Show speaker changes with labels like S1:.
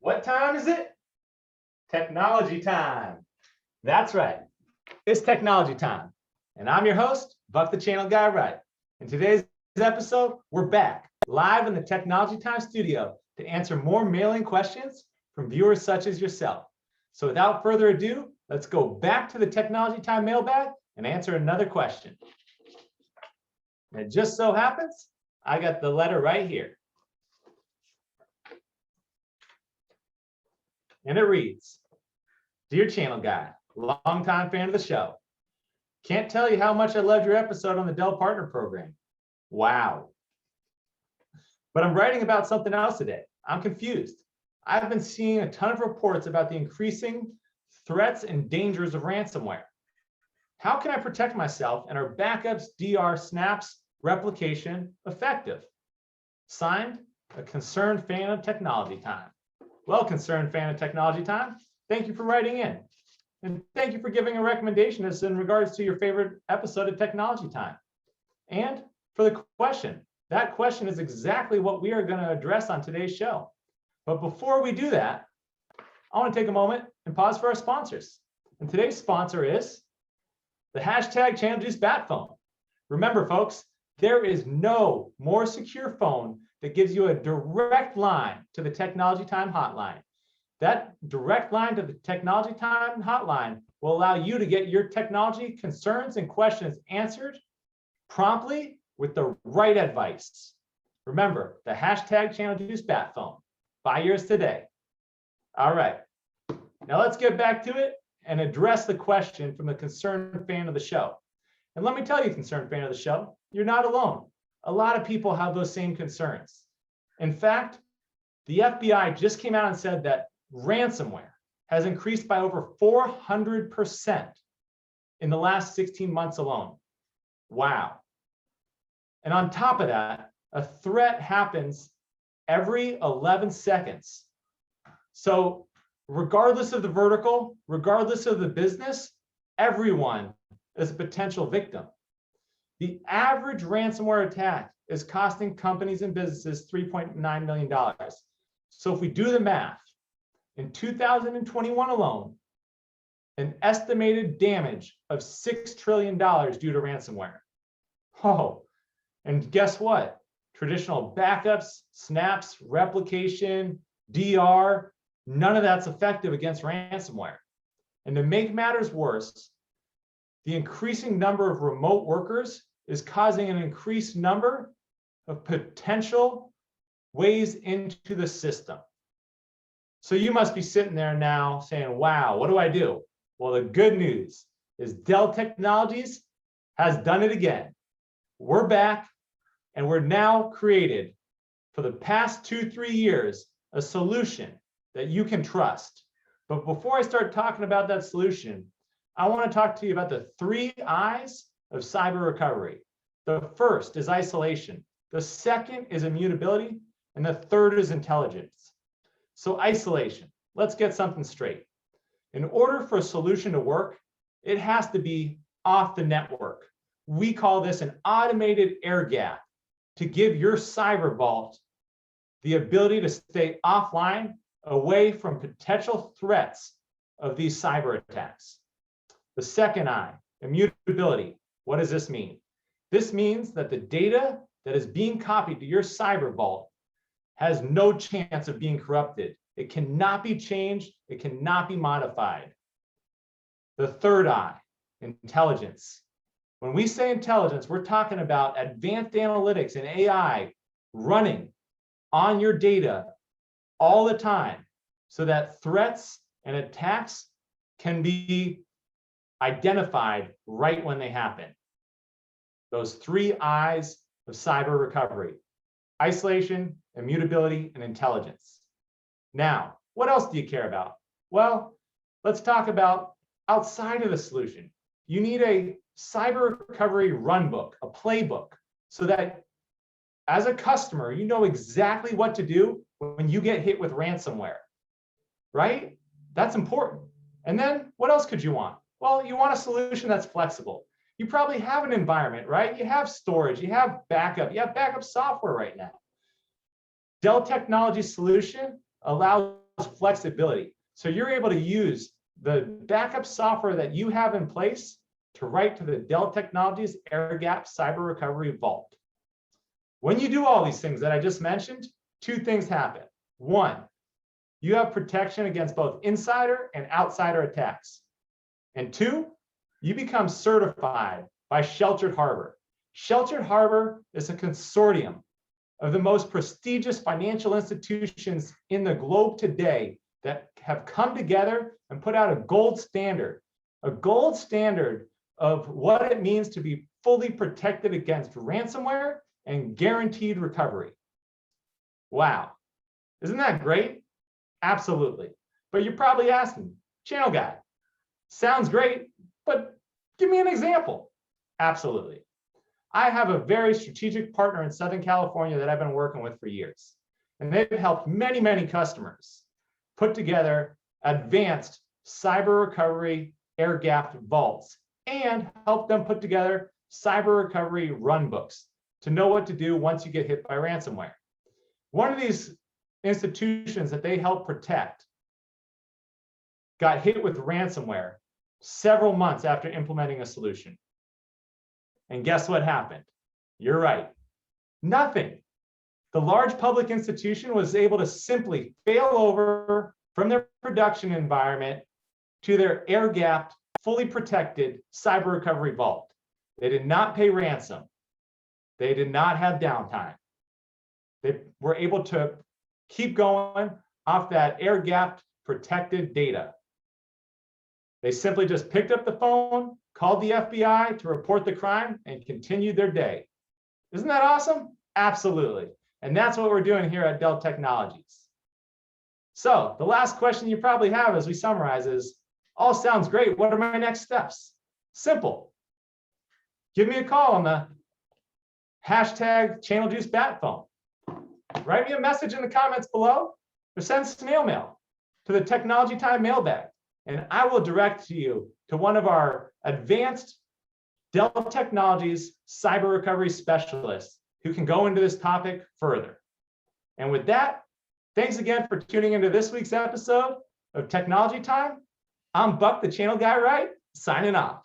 S1: What time is it? Technology time. That's right. It's technology time. And I'm your host, Buck the Channel Guy Wright. In today's episode, we're back live in the Technology Time studio to answer more mailing questions from viewers such as yourself. So without further ado, let's go back to the Technology Time mailbag and answer another question. And it just so happens, I got the letter right here. And it reads, Dear Channel Guy, longtime fan of the show. Can't tell you how much I loved your episode on the Dell Partner Program. Wow. But I'm writing about something else today. I'm confused. I've been seeing a ton of reports about the increasing threats and dangers of ransomware. How can I protect myself and our backups, DR, snaps, replication effective? Signed, a concerned fan of Technology Time. Well, concerned fan of Technology Time, thank you for writing in. And thank you for giving a recommendation as in regards to your favorite episode of Technology Time. And for the question, that question is exactly what we are going to address on today's show. But before we do that, I want to take a moment and pause for our sponsors. And today's sponsor is the hashtag Channel Juice Bat Phone. Remember, folks, there is no more secure phone that gives you a direct line to the Technology Time hotline. That direct line to the Technology Time hotline will allow you to get your technology concerns and questions answered promptly with the right advice. Remember, the hashtag Channel Juice Bat Phone. Buy yours today. All right, now let's get back to it and address the question from the concerned fan of the show. And let me tell you, concerned fan of the show, you're not alone. A lot of people have those same concerns. In fact, the FBI just came out and said that ransomware has increased by over 400% in the last 16 months alone. Wow. And on top of that, a threat happens every 11 seconds. So regardless of the vertical, regardless of the business, everyone is a potential victim. The average ransomware attack is costing companies and businesses $3.9 million. So if we do the math, in 2021 alone, an estimated damage of $6 trillion due to ransomware. Oh, and guess what? Traditional backups, snaps, replication, DR, none of that's effective against ransomware. And to make matters worse, the increasing number of remote workers is causing an increased number of potential ways into the system. So you must be sitting there now saying, wow, what do I do? Well, the good news is Dell Technologies has done it again. We're back, and we're now created for the past 2-3 years, a solution that you can trust. But before I start talking about that solution, I want to talk to you about the 3 I's of cyber recovery. The first is isolation. The second is immutability. And the third is intelligence. So isolation, let's get something straight. In order for a solution to work, it has to be off the network. We call this an automated air gap to give your cyber vault the ability to stay offline, away from potential threats of these cyber attacks. The second I, immutability. What does this mean? This means that the data that is being copied to your cyber vault has no chance of being corrupted. It cannot be changed. It cannot be modified. The third I, intelligence. When we say intelligence, we're talking about advanced analytics and AI running on your data all the time so that threats and attacks can be identified right when they happen. Those 3 I's of cyber recovery: isolation, immutability, and intelligence. Now, what else do you care about? Well, let's talk about outside of the solution. You need a cyber recovery run book, a playbook, so that as a customer, you know exactly what to do when you get hit with ransomware, right? That's important. And then what else could you want? Well, you want a solution that's flexible. You probably have an environment, right? You have storage, you have backup software right now. Dell Technologies solution allows flexibility. So you're able to use the backup software that you have in place to write to the Dell Technologies Air Gap Cyber Recovery Vault. When you do all these things that I just mentioned, two things happen. One, you have protection against both insider and outsider attacks. And two, you become certified by Sheltered Harbor. Sheltered Harbor is a consortium of the most prestigious financial institutions in the globe today that have come together and put out a gold standard of what it means to be fully protected against ransomware and guaranteed recovery. Wow, isn't that great? Absolutely. But you're probably asking, channel guy, sounds great, but give me an example. Absolutely. I have a very strategic partner in Southern California that I've been working with for years. And they've helped many, many customers put together advanced cyber recovery air-gapped vaults and help them put together cyber recovery run books to know what to do once you get hit by ransomware. One of these institutions that they help protect got hit with ransomware several months after implementing a solution. And guess what happened? You're right. Nothing. The large public institution was able to simply fail over from their production environment to their air-gapped, fully protected cyber recovery vault. They did not pay ransom. They did not have downtime. They were able to keep going off that air-gapped, protected data. They simply just picked up the phone, called the FBI to report the crime, and continued their day. Isn't that awesome? Absolutely. And that's what we're doing here at Dell Technologies. So the last question you probably have as we summarize is, all sounds great. What are my next steps? Simple. Give me a call on the #ChannelJuiceBat phone. Write me a message in the comments below or send snail mail to the Technology Time mailbag, and I will direct you to one of our advanced Dell Technologies cyber recovery specialists who can go into this topic further. And with that, thanks again for tuning into this week's episode of Technology Time. I'm Buck, the channel guy, Wright, signing off.